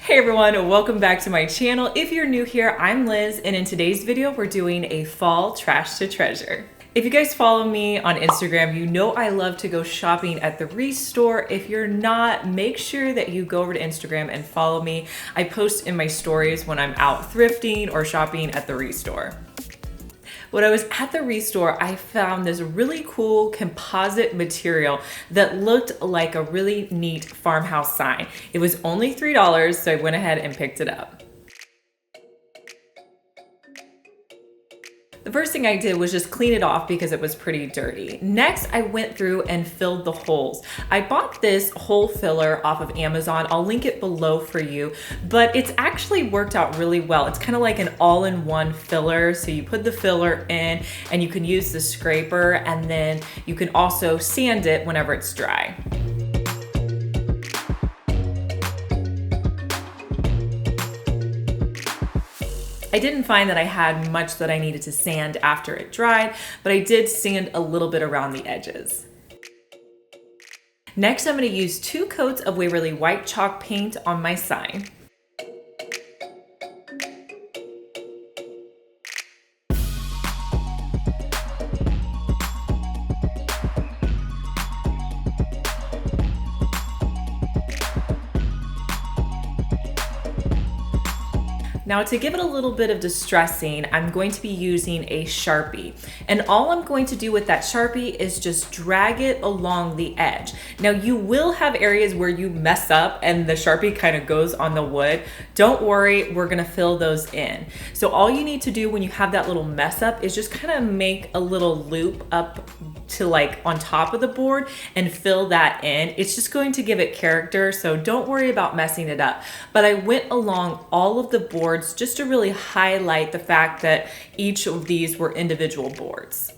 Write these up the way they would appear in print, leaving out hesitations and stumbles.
Hey everyone, welcome back to my channel. If you're new here, I'm Liz, and in today's video, we're doing a fall trash to treasure. If you guys follow me on Instagram, you know I love to go shopping at the Restore. If you're not, make sure that you go over to Instagram and follow me. I post in my stories when I'm out thrifting or shopping at the Restore. When I was at the Restore, I found this really cool composite material that looked like a really neat farmhouse sign. It was only $3, so I went ahead and picked it up. The first thing I did was just clean it off because it was pretty dirty. Next, I went through and filled the holes. I bought this hole filler off of Amazon. I'll link it below for you, but it's actually worked out really well. It's kind of like an all-in-one filler. So you put the filler in and you can use the scraper, and then you can also sand it whenever it's dry. I didn't find that I had much that I needed to sand after it dried, but I did sand a little bit around the edges. Next, I'm going to use 2 coats of Waverly White Chalk paint on my sign. Now, to give it a little bit of distressing, I'm going to be using a Sharpie. And all I'm going to do with that Sharpie is just drag it along the edge. Now, you will have areas where you mess up and the Sharpie kind of goes on the wood. Don't worry, we're gonna fill those in. So all you need to do when you have that little mess up is just kind of make a little loop up to like on top of the board and fill that in. It's just going to give it character, so don't worry about messing it up. But I went along all of the boards just to really highlight the fact that each of these were individual boards.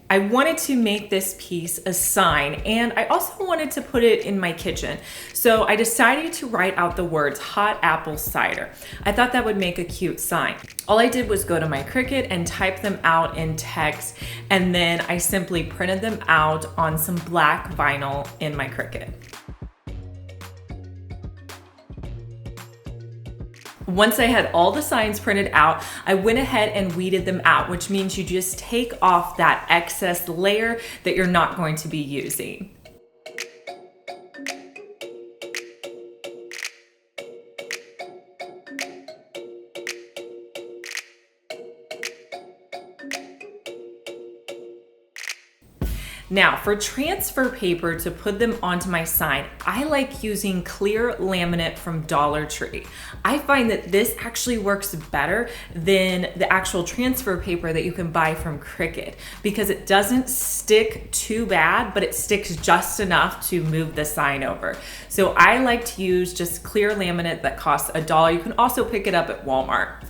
I wanted to make this piece a sign, and I also wanted to put it in my kitchen. So I decided to write out the words hot apple cider. I thought that would make a cute sign. All I did was go to my Cricut and type them out in text, and then I simply printed them out on some black vinyl in my Cricut. Once I had all the signs printed out, I went ahead and weeded them out, which means you just take off that excess layer that you're not going to be using. Now, for transfer paper to put them onto my sign, I like using clear laminate from Dollar Tree. I find that this actually works better than the actual transfer paper that you can buy from Cricut because it doesn't stick too bad, but it sticks just enough to move the sign over. So I like to use just clear laminate that costs $1. You can also pick it up at Walmart.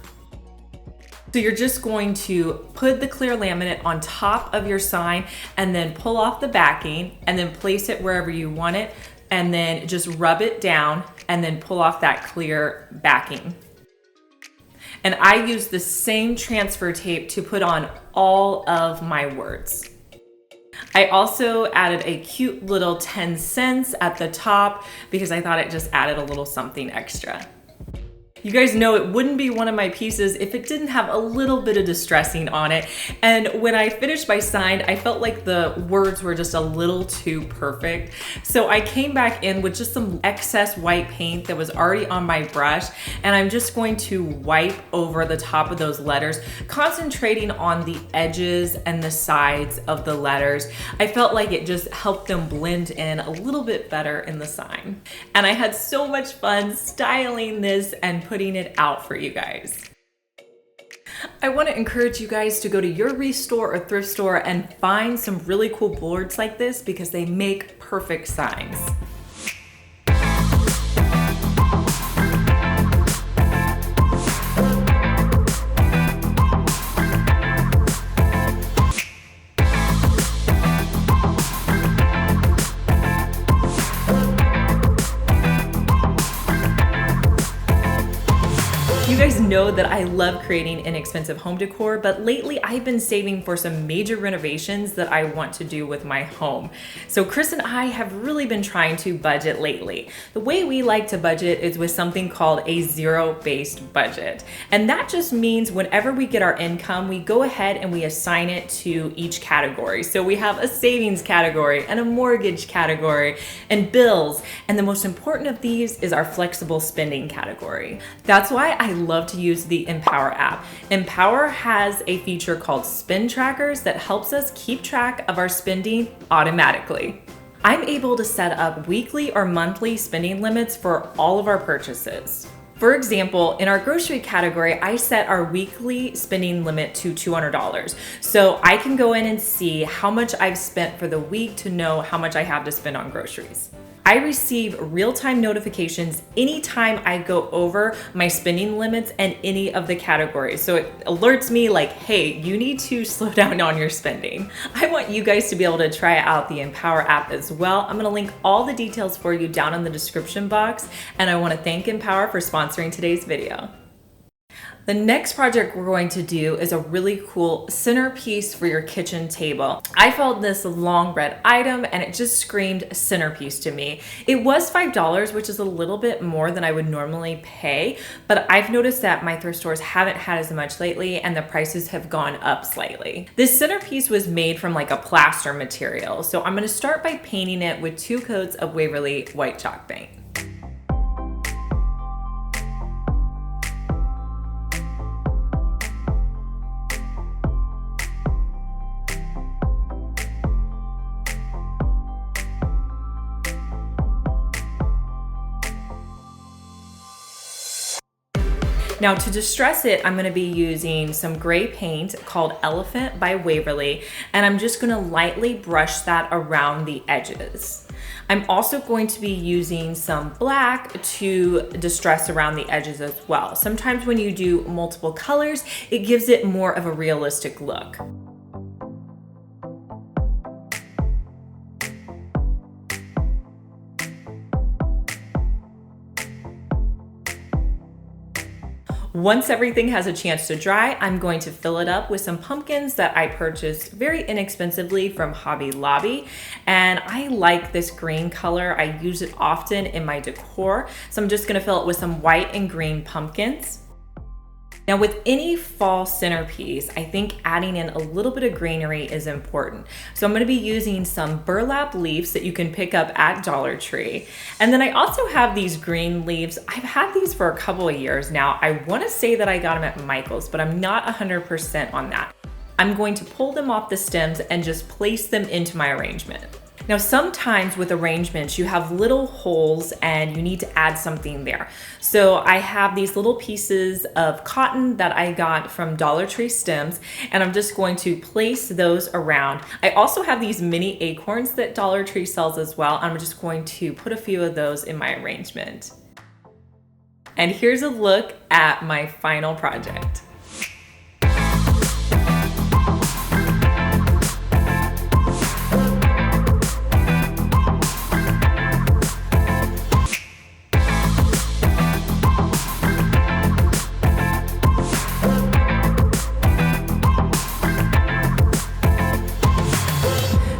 So you're just going to put the clear laminate on top of your sign and then pull off the backing and then place it wherever you want it and then just rub it down and then pull off that clear backing. And I use the same transfer tape to put on all of my words. I also added a cute little 10 cents at the top because I thought it just added a little something extra. You guys know it wouldn't be one of my pieces if it didn't have a little bit of distressing on it. And when I finished my sign, I felt like the words were just a little too perfect. So I came back in with just some excess white paint that was already on my brush, and I'm just going to wipe over the top of those letters, concentrating on the edges and the sides of the letters. I felt like it just helped them blend in a little bit better in the sign. And I had so much fun styling this and putting it out for you guys. I want to encourage you guys to go to your Restore or thrift store and find some really cool boards like this because they make perfect signs. guys know that I love creating inexpensive home decor, but lately I've been saving for some major renovations that I want to do with my home. So Chris and I have really been trying to budget lately. The way we like to budget is with something called a zero-based budget. And that just means whenever we get our income, we go ahead and we assign it to each category. So we have a savings category and a mortgage category and bills. And the most important of these is our flexible spending category. That's why I love to use the Empower app. Empower has a feature called Spend Trackers that helps us keep track of our spending automatically. I'm able to set up weekly or monthly spending limits for all of our purchases. For example, in our grocery category, I set our weekly spending limit to $200. So I can go in and see how much I've spent for the week to know how much I have to spend on groceries. I receive real-time notifications anytime I go over my spending limits and any of the categories. So it alerts me like, hey, you need to slow down on your spending. I want you guys to be able to try out the Empower app as well. I'm gonna link all the details for you down in the description box. And I wanna thank Empower for sponsoring today's video. The next project we're going to do is a really cool centerpiece for your kitchen table. I found this long red item and it just screamed centerpiece to me. It was $5, which is a little bit more than I would normally pay, but I've noticed that my thrift stores haven't had as much lately and the prices have gone up slightly. This centerpiece was made from like a plaster material, so I'm gonna start by painting it with 2 coats of Waverly white chalk paint. Now to distress it, I'm gonna be using some gray paint called Elephant by Waverly, and I'm just gonna lightly brush that around the edges. I'm also going to be using some black to distress around the edges as well. Sometimes when you do multiple colors, it gives it more of a realistic look. Once everything has a chance to dry, I'm going to fill it up with some pumpkins that I purchased very inexpensively from Hobby Lobby. And I like this green color. I use it often in my decor. So I'm just gonna fill it with some white and green pumpkins. Now with any fall centerpiece, I think adding in a little bit of greenery is important. So I'm gonna be using some burlap leaves that you can pick up at Dollar Tree. And then I also have these green leaves. I've had these for a couple of years now. I wanna say that I got them at Michael's, but I'm not 100% on that. I'm going to pull them off the stems and just place them into my arrangement. Now, sometimes with arrangements, you have little holes and you need to add something there. So I have these little pieces of cotton that I got from Dollar Tree stems, and I'm just going to place those around. I also have these mini acorns that Dollar Tree sells as well. I'm just going to put a few of those in my arrangement. And here's a look at my final project.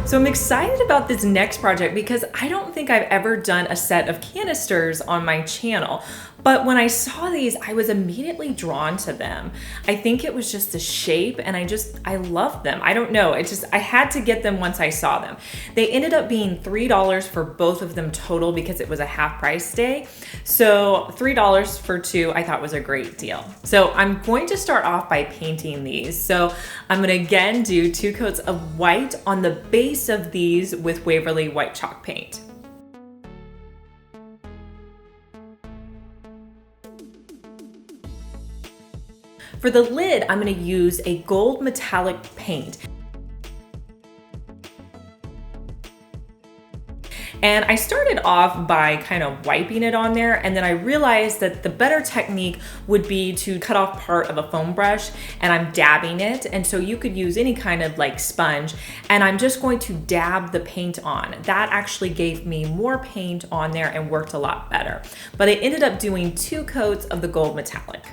So I'm excited about this next project because I don't think I've ever done a set of canisters on my channel. But when I saw these, I was immediately drawn to them. I think it was just the shape and I love them. I don't know, I had to get them once I saw them. They ended up being $3 for both of them total because it was a half price day. So $3 for 2 I thought was a great deal. So I'm going to start off by painting these. So I'm gonna again do 2 coats of white on the base of these with Waverly white chalk paint. For the lid, I'm gonna use a gold metallic paint. And I started off by kind of wiping it on there, and then I realized that the better technique would be to cut off part of a foam brush, and I'm dabbing it. And so you could use any kind of like sponge, and I'm just going to dab the paint on. That actually gave me more paint on there and worked a lot better. But I ended up doing 2 coats of the gold metallic.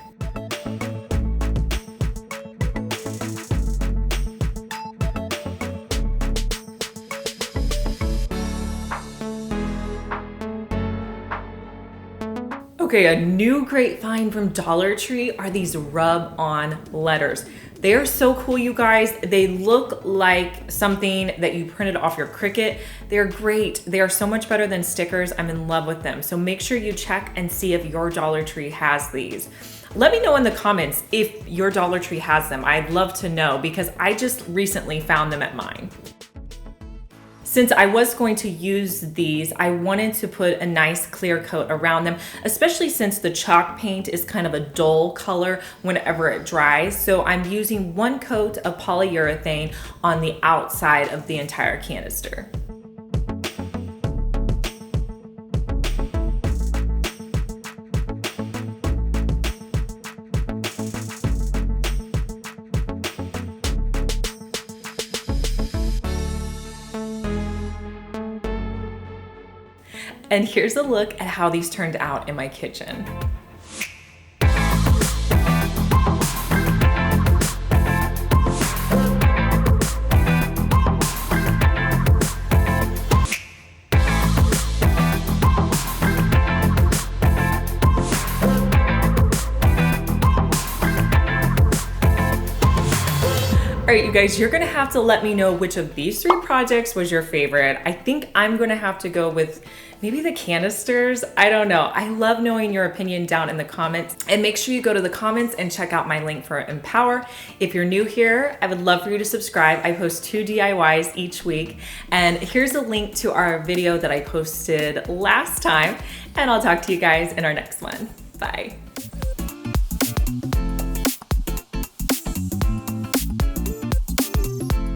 Okay, a new great find from Dollar Tree are these rub-on letters. They are so cool, you guys. They look like something that you printed off your Cricut. They're great. They are so much better than stickers. I'm in love with them. So make sure you check and see if your Dollar Tree has these. Let me know in the comments if your Dollar Tree has them. I'd love to know because I just recently found them at mine. Since I was going to use these, I wanted to put a nice clear coat around them, especially since the chalk paint is kind of a dull color whenever it dries. So I'm using 1 coat of polyurethane on the outside of the entire canister. And here's a look at how these turned out in my kitchen. All right, you guys, you're gonna have to let me know which of these 3 projects was your favorite. I think I'm gonna have to go with maybe the canisters. I don't know. I love knowing your opinion down in the comments. And make sure you go to the comments and check out my link for Empower. If you're new here, I would love for you to subscribe. I post 2 DIYs each week. And here's a link to our video that I posted last time. And I'll talk to you guys in our next one. Bye.